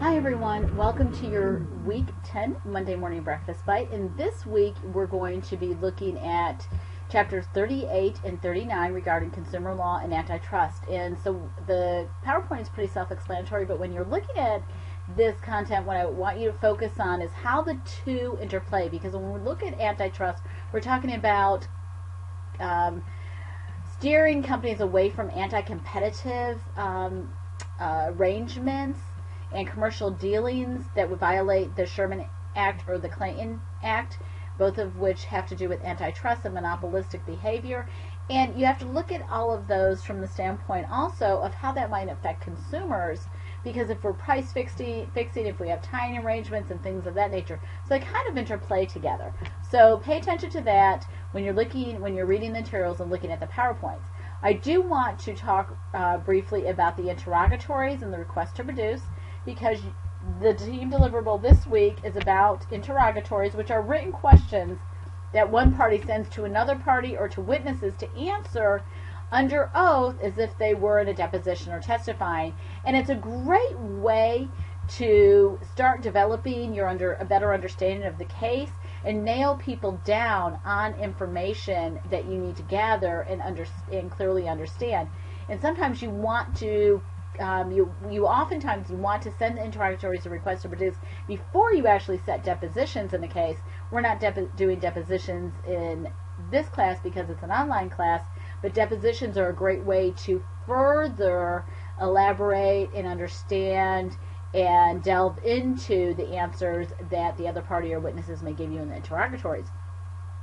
Hi everyone, welcome to your week 10 Monday morning breakfast bite. And this week we're going to be looking at chapters 38 and 39 regarding consumer law and antitrust. And so the PowerPoint is pretty self-explanatory, but when you're looking at this content, what I want you to focus on is how the two interplay, because when we look at antitrust, we're talking about steering companies away from anti-competitive arrangements and commercial dealings that would violate the Sherman Act or the Clayton Act, both of which have to do with antitrust and monopolistic behavior. And you have to look at all of those from the standpoint also of how that might affect consumers, because if we're price fixing, if we have tying arrangements and things of that nature, so they kind of interplay together. So pay attention to that when you're reading the materials and looking at the PowerPoints. I do want to talk briefly about the interrogatories and the request to produce, because the team deliverable this week is about interrogatories, which are written questions that one party sends to another party or to witnesses to answer under oath as if they were in a deposition or testifying. And it's a great way to start developing a better understanding of the case and nail people down on information that you need to gather and clearly understand. And sometimes you want to oftentimes want to send the interrogatories or request to produce before you actually set depositions in the case. We're not doing depositions in this class because it's an online class, but depositions are a great way to further elaborate and understand and delve into the answers that the other party or witnesses may give you in the interrogatories.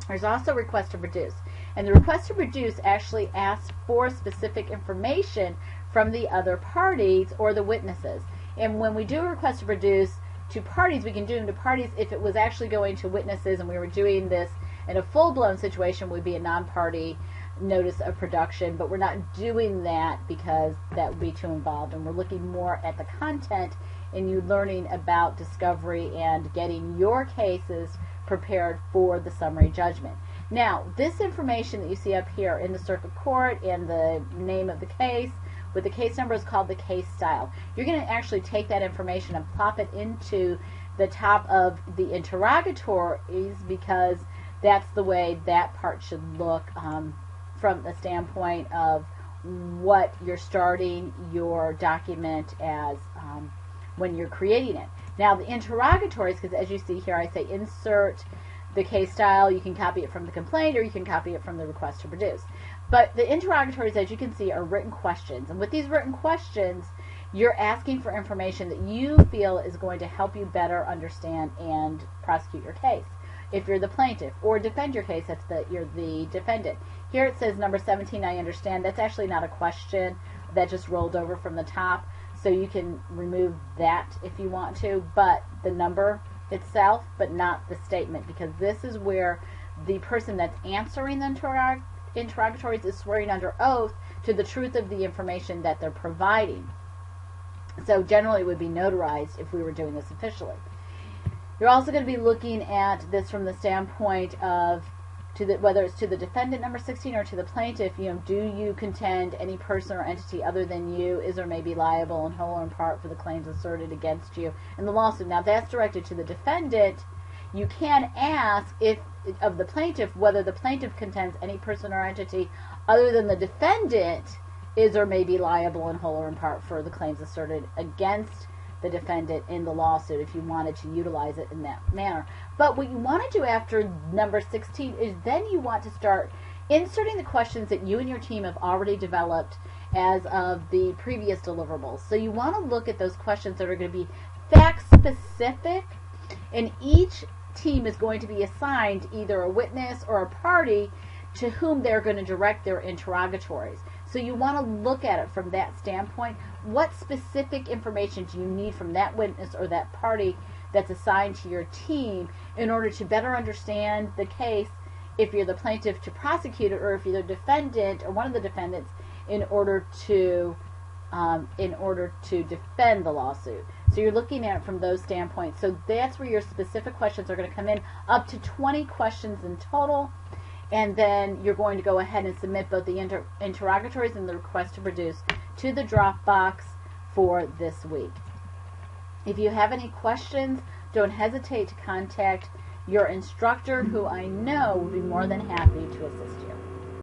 There's also request to produce, and the request to produce actually asks for specific information from the other parties or the witnesses. And when we do a request to produce to parties, we can do them to parties. If it was actually going to witnesses and we were doing this in a full-blown situation, would be a non-party notice of production, but we're not doing that because that would be too involved, and we're looking more at the content and you learning about discovery and getting your cases prepared for the summary judgment. Now, this information that you see up here in the circuit court and the name of the case with the case number is called the case style. You're going to actually take that information and plop it into the top of the interrogatories, because that's the way that part should look from the standpoint of what you're starting your document as when you're creating it. Now the interrogatories, because as you see here I say insert the case style, you can copy it from the complaint or you can copy it from the request to produce. But the interrogatories, as you can see, are written questions. And with these written questions, you're asking for information that you feel is going to help you better understand and prosecute your case. If you're the plaintiff, or defend your case, you're the defendant. Here it says number 17, I understand. That's actually not a question. That just rolled over from the top. So you can remove that if you want to, but the number itself, but not the statement, because this is where the person that's answering the interrogatories is swearing under oath to the truth of the information that they're providing. So generally it would be notarized if we were doing this officially. You're also going to be looking at this from the standpoint of whether it's to the defendant, number 16, or to the plaintiff. Do you contend any person or entity other than you is or may be liable in whole or in part for the claims asserted against you in the lawsuit? Now that's directed to the defendant. You can ask of the plaintiff whether the plaintiff contends any person or entity other than the defendant is or may be liable in whole or in part for the claims asserted against the defendant in the lawsuit, if you wanted to utilize it in that manner. But what you want to do after number 16 is then you want to start inserting the questions that you and your team have already developed as of the previous deliverables. So you want to look at those questions that are going to be fact specific, and each team is going to be assigned either a witness or a party to whom they're going to direct their interrogatories. So you want to look at it from that standpoint. What specific information do you need from that witness or that party that's assigned to your team in order to better understand the case, if you're the plaintiff, to prosecute it, or if you're the defendant or one of the defendants in order to defend the lawsuit. So you're looking at it from those standpoints. So that's where your specific questions are going to come in, up to 20 questions in total. And then you're going to go ahead and submit both the interrogatories and the request to produce to the Dropbox for this week. If you have any questions, don't hesitate to contact your instructor, who I know will be more than happy to assist you.